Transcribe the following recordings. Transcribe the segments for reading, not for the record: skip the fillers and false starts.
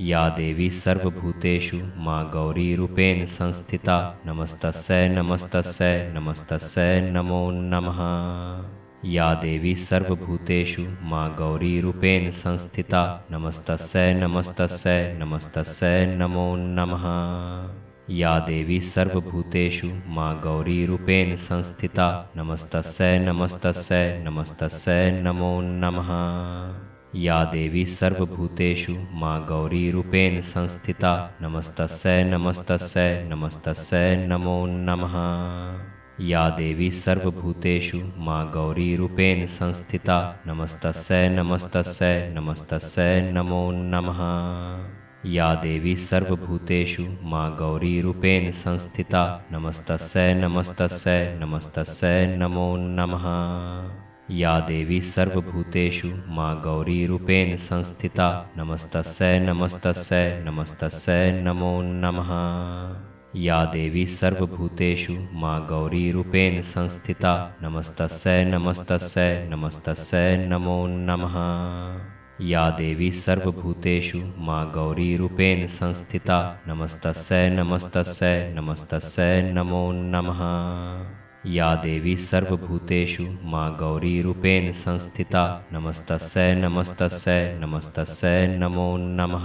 या देवी सर्वभूतेषु माँ गौरीरूपेण संस्थिता नमस्तस्यै नमस्तस्यै नमस्तस्यै नमो नमः। या देवी सर्वभूतेषु माँ गौरीरूपेण संस्थिता नमस्तस्यै नमस्तस्यै नमस्तस्यै नमो नमः। या देवी सर्वभूतेषु माँ गौरीरूपेण संस्थिता नमस्तस्यै नमस्तस्यै नमस्तस्यै नमो नमः। या देवी सर्वभूतेषु माँ गौरीरूपेण संस्थिता नमस्तस्यै नमस्तस्यै नमस्तस्यै नमो नमः। या देवी सर्वभूतेषु माँ गौरीरूपेण संस्थिता नमस्तस्यै नमस्तस्यै नमस्तस्यै नमो नमः। या देवी सर्वभूतेषु माँ गौरीरूपेण संस्थिता नमस्तस्यै नमस्तस्यै नमस्तस्यै नमो नमः। या देवी सर्वभूतेषु माँ गौरीरूपेण संस्थिता नमस्तस्यै नमस्तस्यै नमस्तस्यै नमो नमः। या देवी सर्वभूतेषु माँ गौरीरूपेण संस्थिता नमस्तस्यै नमस्तस्यै नमस्तस्यै नमो नमः। या देवी सर्वभूतेषु माँ गौरीरूपेण संस्थिता नमस्तस्यै नमस्तस्यै नमस्तस्यै नमो नमः। या देवी सर्वभूतेषु माँ गौरीरूपेण संस्थिता नमस्तस्यै नमस्तस्यै नमस्तस्यै नमो नमः।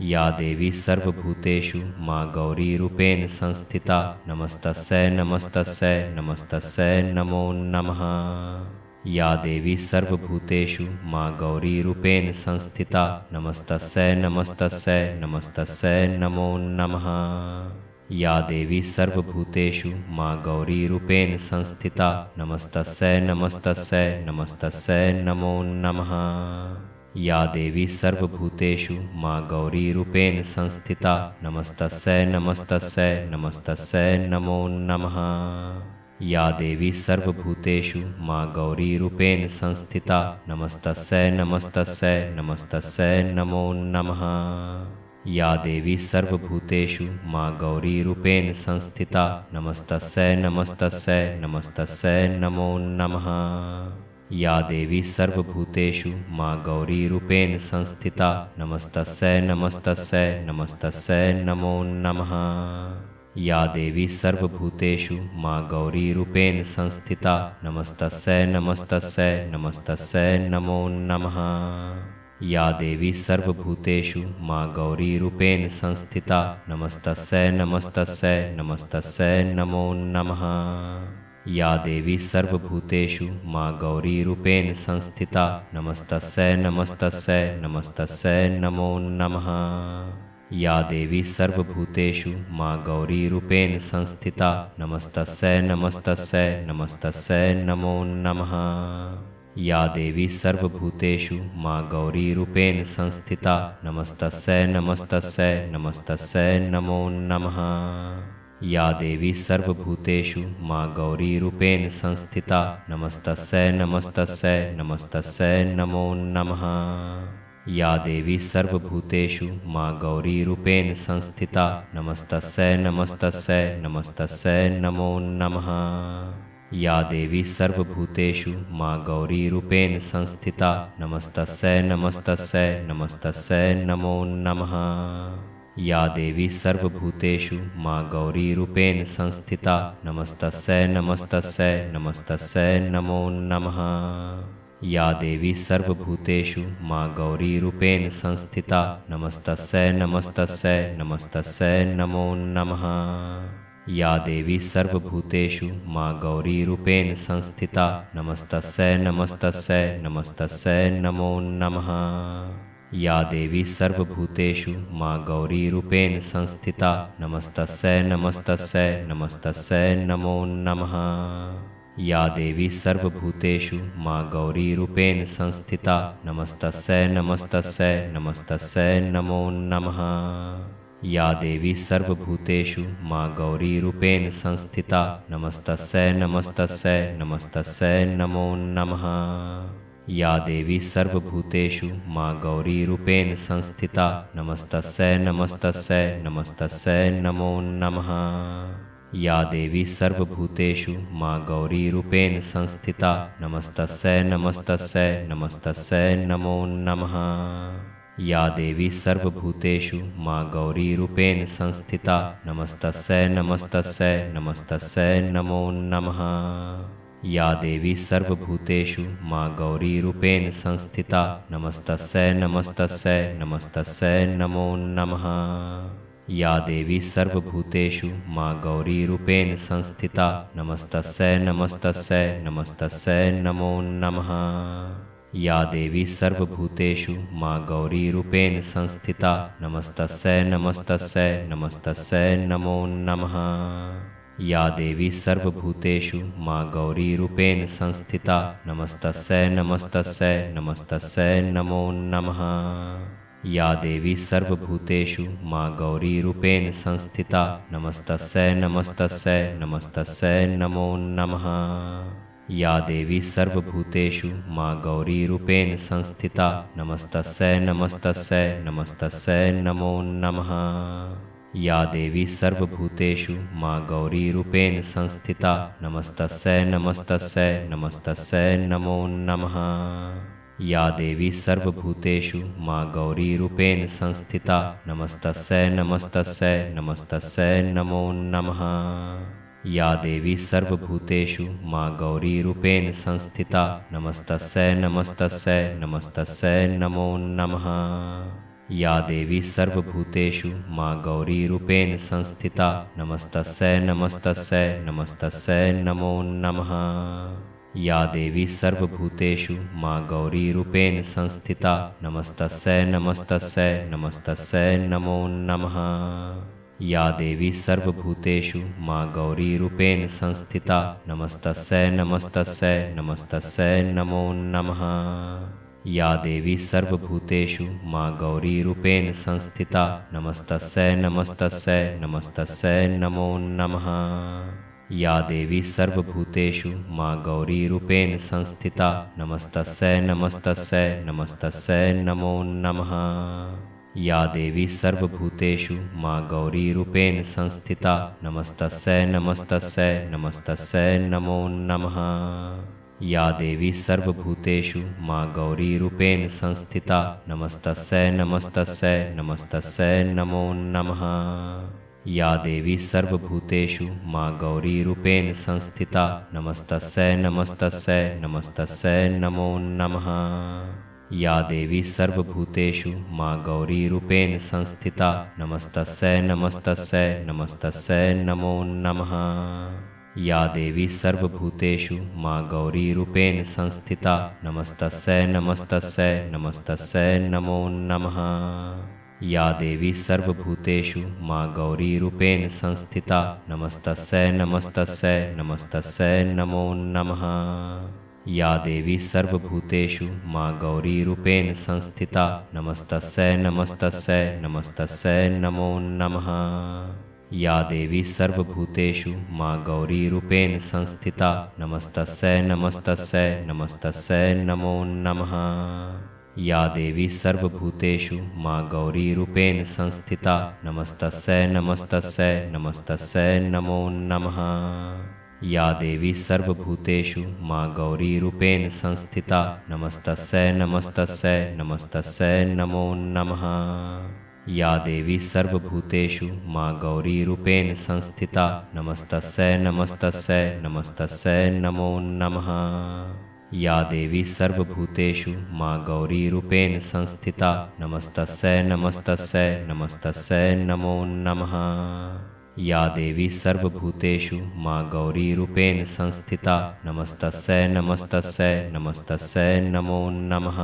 या देवी सर्वभूतेषु माँ गौरीरूपेण संस्थिता नमस्तस्यै नमस्तस्यै नमस्तस्यै नमो नमः। या देवी सर्वभूतेषु माँ गौरीरूपेण संस्थिता नमस्तस्यै नमस्तस्यै नमस्तस्यै नमो नमः। या देवी सर्वभूतेषु माँ गौरीरूपेण संस्थिता नमस्तस्यै नमस्तस्यै नमस्तस्यै नमो नमः। या देवी सर्वभूतेषु माँ गौरीरूपेण संस्थिता नमस्तस्यै नमस्तस्यै नमस्तस्यै नमो नमः। या देवी सर्वभूतेषु माँ गौरीरूपेण संस्थिता नमस्तस्यै नमस्तस्यै नमस्तस्यै नमो नमः। या देवी सर्वभूतेषु माँ गौरीरूपेण संस्थिता नमस्तस्यै नमस्तस्यै नमस्तस्यै नमो नमः। या देवी सर्वभूतेषु माँ गौरीरूपेण संस्थिता नमस्तस्यै नमस्तस्यै नमस्तस्यै नमो नमः। या देवी सर्वभूतेषु माँ गौरीरूपेण संस्थिता नमस्तस्यै नमस्तस्यै नमस्तस्यै नमो नमः। या देवी सर्वभूतेषु माँ गौरीरूपेण संस्थिता नमस्तस्यै नमस्तस्यै नमस्तस्यै नमो नमः। या देवी सर्वभूतेषु माँ गौरीरूपेण संस्थिता नमस्तस्यै नमस्तस्यै नमस्तस्यै नमो नमः। या देवी सर्वभूतेषु माँ गौरीरूपेण संस्थिता नमस्तस्यै नमस्तस्यै नमस्तस्यै नमो नमः। या देवी सर्वभूतेषु माँ गौरीरूपेण संस्थिता नमस्तस्यै नमस्तस्यै नमस्तस्यै नमो नमः। या देवी सर्वभूतेषु माँ गौरीरूपेण संस्थिता नमस्तस्यै नमस्तस्यै नमस्तस्यै नमो नमः। या देवी सर्वभूतेषु माँ गौरीरूपेण संस्थिता नमस्तस्यै नमस्तस्यै नमस्तस्यै नमो नमः। या देवी सर्वभूतेषु माँ गौरीरूपेण संस्थिता नमस्तस्यै नमस्तस्यै नमस्तस्यै नमो नमः। या देवी सर्वभूतेषु माँ गौरीरूपेण संस्थिता नमस्तस्यै नमस्तस्यै नमस्तस्यै नमो नमः। या देवी सर्वभूतेषु माँ गौरीरूपेण संस्थिता नमस्तस्यै नमस्तस्यै नमस्तस्यै नमो नमः। या देवी सर्वभूतेषु माँ गौरीरूपेण संस्थिता नमस्तस्यै नमस्तस्यै नमस्तस्यै नमो नमः। या देवी सर्वभूतेषु माँ गौरीरूपेण संस्थिता नमस्तस्यै नमस्तस्यै नमस्तस्यै नमो नमः। या देवी सर्वभूतेषु माँ गौरीरूपेण संस्थिता नमस्तस्यै नमस्तस्यै नमस्तस्यै नमो नमः। या देवी सर्वभूतेषु माँ गौरीरूपेण संस्थिता नमस्तस्यै नमस्तस्यै नमस्तस्यै नमो नमः। या देवी सर्वभूतेषु माँ गौरीरूपेण संस्थिता नमस्तस्यै नमस्तस्यै नमस्तस्यै नमो नमः। या देवी सर्वभूतेषु माँ गौरीरूपेण संस्थिता नमस्तस्यै नमस्तस्यै नमस्तस्यै नमो नमः। या देवी सर्वभूतेषु माँ गौरीरूपेण संस्थिता नमस्तस्यै नमस्तस्यै नमस्तस्यै नमो नमः। या देवी सर्वभूतेषु माँ गौरीरूपेण संस्थिता नमस्तस्यै नमस्तस्यै नमस्तस्यै नमो नमः। या देवी सर्वभूतेषु माँ गौरीरूपेण संस्थिता नमस्तस्यै नमस्तस्यै नमस्तस्यै नमो नमः। या देवी सर्वभूतेषु माँ गौरीरूपेण संस्थिता नमस्तस्यै नमस्तस्यै नमस्तस्यै नमो नमः। या देवी सर्वभूतेषु माँ गौरीरूपेण संस्थिता नमस्तस्यै नमस्तस्यै नमस्तस्यै नमो नमः। या देवी सर्वभूतेषु माँ गौरीरूपेण संस्थिता नमस्तस्यै नमस्तस्यै नमस्तस्यै नमो नमः। या देवी सर्वभूतेषु माँ गौरीरूपेण संस्थिता नमस्तस्यै नमस्तस्यै नमस्तस्यै नमो नमः। या देवी सर्वभूतेषु माँ गौरीरूपेण संस्थिता नमस्तस्यै नमस्तस्यै नमस्तस्यै नमो नमः। या देवी सर्वभूतेषु माँ गौरीरूपेण संस्थिता नमस्तस्यै नमस्तस्यै नमस्तस्यै नमो नमः। या देवी सर्वभूतेषु माँ गौरीरूपेण संस्थिता नमस्तस्यै नमस्तस्यै नमस्तस्यै नमो नमः। या देवी सर्वभूतेषु माँ गौरीरूपेण संस्थिता नमस्तस्यै नमस्तस्यै नमस्तस्यै नमो नमः। या देवी सर्वभूतेषु माँ गौरीरूपेण संस्थिता नमस्तस्यै नमस्तस्यै नमस्तस्यै नमो नमः। या देवी सर्वभूतेषु माँ गौरीरूपेण संस्थिता नमस्तस्यै नमस्तस्यै नमस्तस्यै नमो नमः। या देवी सर्वभूतेषु माँ गौरीरूपेण संस्थिता नमस्तस्यै नमस्तस्यै नमस्तस्यै नमो नमः। या देवी सर्वभूतेषु माँ गौरीरूपेण संस्थिता नमस्तस्यै नमस्तस्यै नमस्तस्यै नमो नमः। या देवी सर्वभूतेषु माँ गौरीरूपेण संस्थिता नमस्तस्यै नमस्तस्यै नमस्तस्यै नमो नमः। या देवी सर्वभूतेषु माँ गौरीरूपेण संस्थिता नमस्तस्यै नमस्तस्यै नमस्तस्यै नमो नमः। या देवी सर्वभूतेषु माँ गौरीरूपेण संस्थिता नमस्तस्यै नमस्तस्यै नमस्तस्यै नमो नमः। या देवी सर्वभूतेषु माँ गौरीरूपेण संस्थिता नमस्तस्यै नमस्तस्यै नमस्तस्यै नमो नमः। या देवी सर्वभूतेषु माँ गौरीरूपेण संस्थिता नमस्तस्यै नमस्तस्यै नमस्तस्यै नमो नमः। या देवी सर्वभूतेषु माँ गौरीरूपेण संस्थिता नमस्तस्यै नमस्तस्यै नमस्तस्यै नमो नमः। या देवी सर्वभूतेषु माँ गौरीरूपेण संस्थिता नमस्तस्यै नमस्तस्यै नमस्तस्यै नमो नमः। या देवी सर्वभूतेषु माँ गौरीरूपेण संस्थिता नमस्तस्यै नमस्तस्यै नमस्तस्यै नमो नमः। या देवी सर्वभूतेषु माँ गौरीरूपेण संस्थिता नमस्तस्यै नमस्तस्यै नमस्तस्यै नमो नमः। या देवी सर्वभूतेषु माँ गौरीरूपेण संस्थिता नमस्तस्यै नमस्तस्यै नमस्तस्यै नमो नमः। या देवी सर्वभूतेषु माँ गौरीरूपेण संस्थिता नमस्तस्यै नमस्तस्यै नमस्तस्यै नमो नमः। या देवी सर्वभूतेषु माँ गौरीरूपेण संस्थिता नमस्तस्यै नमस्तस्यै नमस्तस्यै नमो नमः। या देवी सर्वभूतेषु माँ गौरीरूपेण संस्थिता नमस्तस्यै नमस्तस्यै नमस्तस्यै नमो नमः।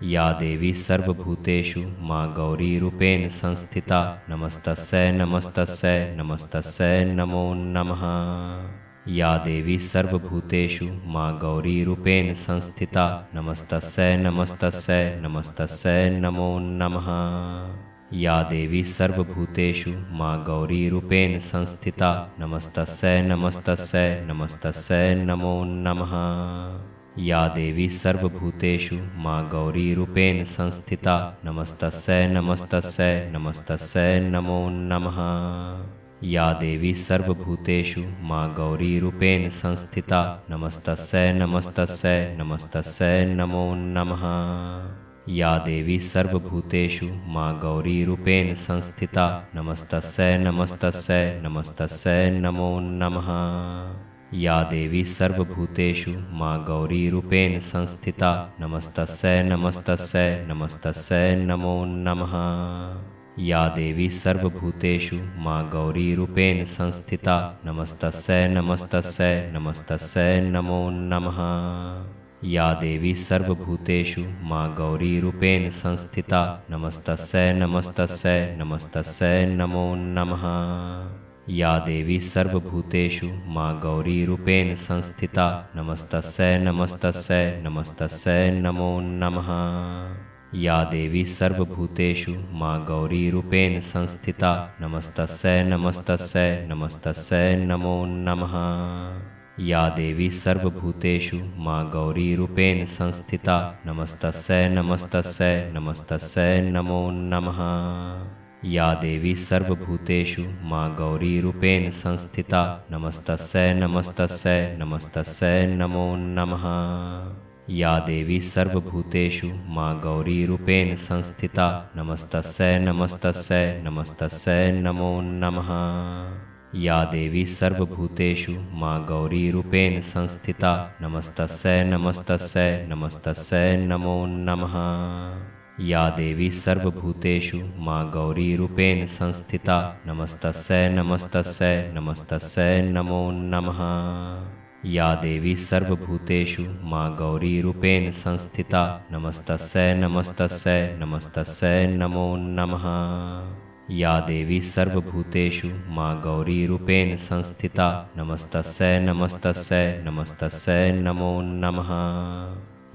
या देवी सर्वभूतेषु माँ गौरीरूपेण संस्थिता नमस्तस्यै नमस्तस्यै नमस्तस्यै नमो नमः। या देवी सर्वभूतेषु माँ गौरीरूपेण संस्थिता नमस्तस्यै नमस्तस्यै नमस्तस्यै नमो नमः। या देवी सर्वभूतेषु माँ गौरीरूपेण संस्थिता नमस्तस्यै नमस्तस्यै नमस्तस्यै नमो नमः। या देवी सर्वभूतेषु माँ गौरीरूपेण संस्थिता नमस्तस्यै नमस्तस्यै नमस्तस्यै नमो नमः। या देवी सर्वभूतेषु माँ गौरीरूपेण संस्थिता नमस्तस्यै नमस्तस्यै नमस्तस्यै नमो नमः। या देवी सर्वभूतेषु माँ गौरीरूपेण संस्थिता नमस्तस्यै नमस्तस्यै नमस्तस्यै नमो नमः। या देवी सर्वभूतेषु माँ गौरीरूपेण संस्थिता नमस्तस्यै नमस्तस्यै नमस्तस्यै नमो नमः। या देवी सर्वभूतेषु माँ गौरीरूपेण संस्थिता नमस्तस्यै नमस्तस्यै नमस्तस्यै नमो नमः। या देवी सर्वभूतेषु माँ गौरीरूपेण संस्थिता नमस्तस्यै नमस्तस्यै नमस्तस्यै नमो नमः। या देवी सर्वभूतेषु माँ गौरीरूपेण संस्थिता नमस्तस्यै नमस्तस्यै नमस्तस्यै नमो नमः। या देवी सर्वभूतेषु माँ गौरीरूपेण संस्थिता नमस्तस्यै नमस्तस्यै नमस्तस्यै नमो नमः। या देवी सर्वभूतेषु माँ गौरीरूपेण संस्थिता नमस्तस्यै नमस्तस्यै नमस्तस्यै नमो नमः। या देवी सर्वभूतेषु माँ गौरीरूपेण संस्थिता नमस्तस्यै नमस्तस्यै नमस्तस्यै नमो नमः। या देवी सर्वभूतेषु माँ गौरीरूपेण संस्थिता नमस्तस्यै नमस्तस्यै नमस्तस्यै नमो नमः। या देवी सर्वभूतेषु माँ गौरीरूपेण संस्थिता नमस्तस्यै नमस्तस्यै नमस्तस्यै नमो नमः। या देवी सर्वभूतेषु माँ गौरीरूपेण संस्थिता नमस्तस्यै नमस्तस्यै नमस्तस्यै नमो नमः। या देवी सर्वभूतेषु माँ गौरीरूपेण संस्थिता नमस्तस्यै नमस्तस्यै नमस्तस्यै नमो नमः। या देवी सर्वभूतेषु माँ गौरीरूपेण संस्थिता नमस्तस्यै नमस्तस्यै नमस्तस्यै नमो नमः।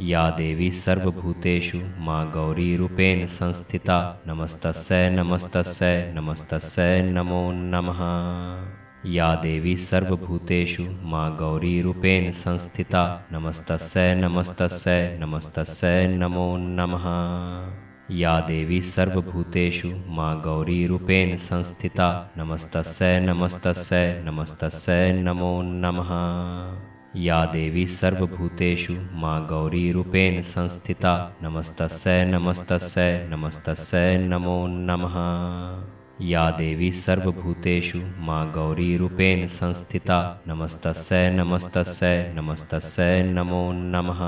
या देवी सर्वभूतेषु माँ गौरीरूपेण संस्थिता नमस्तस्यै नमस्तस्यै नमस्तस्यै नमो नमः। या देवी सर्वभूतेषु माँ गौरीरूपेण संस्थिता नमस्तस्यै नमस्तस्यै नमस्तस्यै नमो नमः। या देवी सर्वभूतेषु माँ गौरीरूपेण संस्थिता नमस्तस्यै नमस्तस्यै नमस्तस्यै नमो नमः। या देवी सर्वभूतेषु माँ गौरीरूपेण संस्थिता नमस्तस्यै नमस्तस्यै नमस्तस्यै नमो नमः। या देवी सर्वभूतेषु माँ गौरीरूपेण संस्थिता नमस्तस्यै नमस्तस्यै नमस्तस्यै नमो नमः।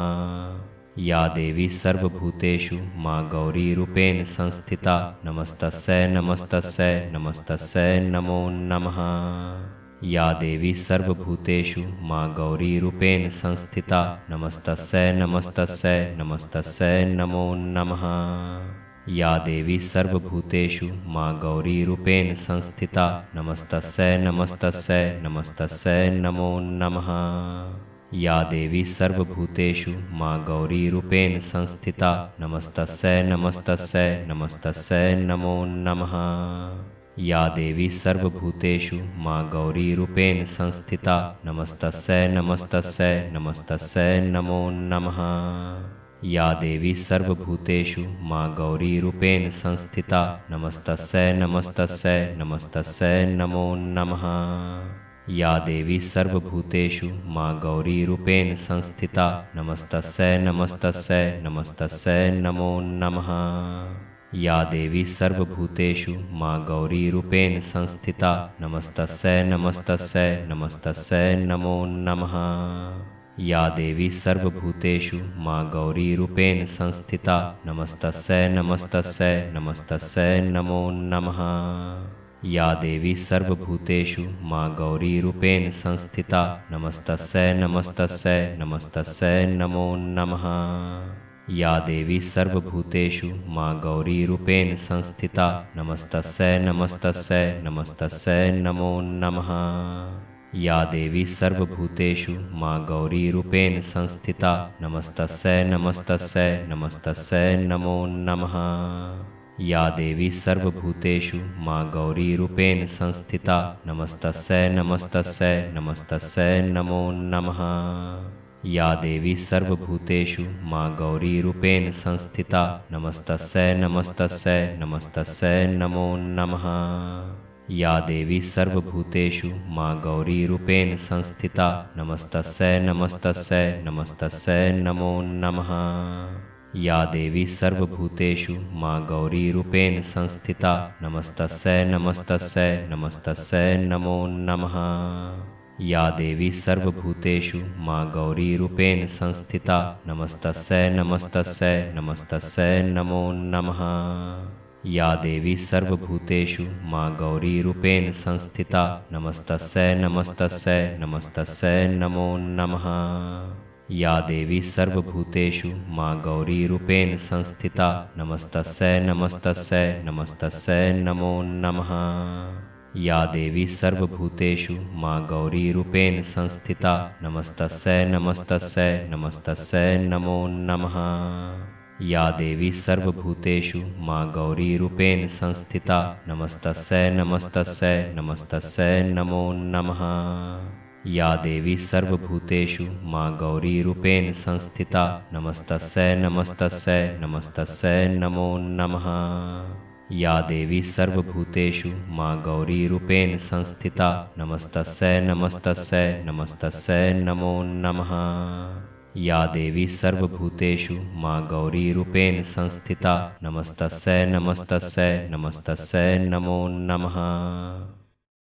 या देवी सर्वभूतेषु माँ गौरीरूपेण संस्थिता नमस्तस्यै नमस्तस्यै नमस्तस्यै नमो नमः। या देवी सर्वभूतेषु माँ गौरीरूपेण संस्थिता नमस्तस्यै नमस्तस्यै नमस्तस्यै नमो नमः। या देवी सर्वभूतेषु माँ गौरीरूपेण संस्थिता नमस्तस्यै नमस्तस्यै नमस्तस्यै नमो नमः। या देवी सर्वभूतेषु माँ गौरीरूपेण संस्थिता नमस्तस्यै नमस्तस्यै नमस्तस्यै नमो नमः। या देवी सर्वभूतेषु माँ गौरीरूपेण संस्थिता नमस्तस्यै नमस्तस्यै नमस्तस्यै नमो नमः। या देवी सर्वभूतेषु माँ गौरीरूपेण संस्थिता नमस्तस्यै नमस्तस्यै नमस्तस्यै नमो नमः। या देवी सर्वभूतेषु माँ गौरीरूपेण संस्थिता नमस्तस्यै नमस्तस्यै नमस्तस्यै नमो नमः। या देवी सर्वभूतेषु माँ गौरीरूपेण संस्थिता नमस्तस्यै नमस्तस्यै नमस्तस्यै नमो नमः। या देवी सर्वभूतेषु माँ गौरीरूपेण संस्थिता नमस्तस्यै नमस्तस्यै नमस्तस्यै नमो नमः। या देवी सर्वभूतेषु माँ गौरीरूपेण संस्थिता नमस्तस्यै नमस्तस्यै नमस्तस्यै नमो नमः। या देवी सर्वभूतेषु माँ गौरीरूपेण संस्थिता नमस्तस्यै नमस्तस्यै नमस्तस्यै नमो नमः। या देवी सर्वभूतेषु माँ गौरीरूपेण संस्थिता नमस्तस्यै नमस्तस्यै नमस्तस्यै नमो नमः। या देवी सर्वभूतेषु माँ गौरीरूपेण संस्थिता नमस्तस्यै नमस्तस्यै नमस्तस्यै नमो नमः। या देवी सर्वभूतेषु माँ गौरीरूपेण संस्थिता नमस्तस्यै नमस्तस्यै नमस्तस्यै नमो नमः। या देवी सर्वभूतेषु माँ गौरीरूपेण संस्थिता नमस्तस्यै नमस्तस्यै नमस्तस्यै नमो नमः। या देवी सर्वभूतेषु माँ गौरीरूपेण संस्थिता नमस्तस्यै नमस्तस्यै नमस्तस्यै नमो नमः। या देवी सर्वभूतेषु माँ गौरीरूपेण संस्थिता नमस्तस्यै नमस्तस्यै नमस्तस्यै नमो नमः। या देवी सर्वभूतेषु माँ गौरीरूपेण संस्थिता नमस्तस्यै नमस्तस्यै नमस्तस्यै नमो नमः। या देवी सर्वभूतेषु माँ गौरीरूपेण संस्थिता नमस्तस्यै नमस्तस्यै नमस्तस्यै नमो नमः। या देवी सर्वभूतेषु माँ गौरीरूपेण संस्थिता नमस्तस्यै नमस्तस्यै नमस्तस्यै नमो नमः। या देवी सर्वभूतेषु माँ गौरीरूपेण संस्थिता नमस्तस्यै नमस्तस्यै नमस्तस्यै नमो नमः। या देवी सर्वभूतेषु माँ गौरीरूपेण संस्थिता नमस्तस्यै नमस्तस्यै नमस्तस्यै नमो नमः। या देवी सर्वभूतेषु माँ गौरीरूपेण संस्थिता नमस्तस्यै नमस्तस्यै नमस्तस्यै नमो नमः। या देवी सर्वभूतेषु माँ गौरीरूपेण संस्थिता नमस्तस्यै नमस्तस्यै नमस्तस्यै नमो नमः।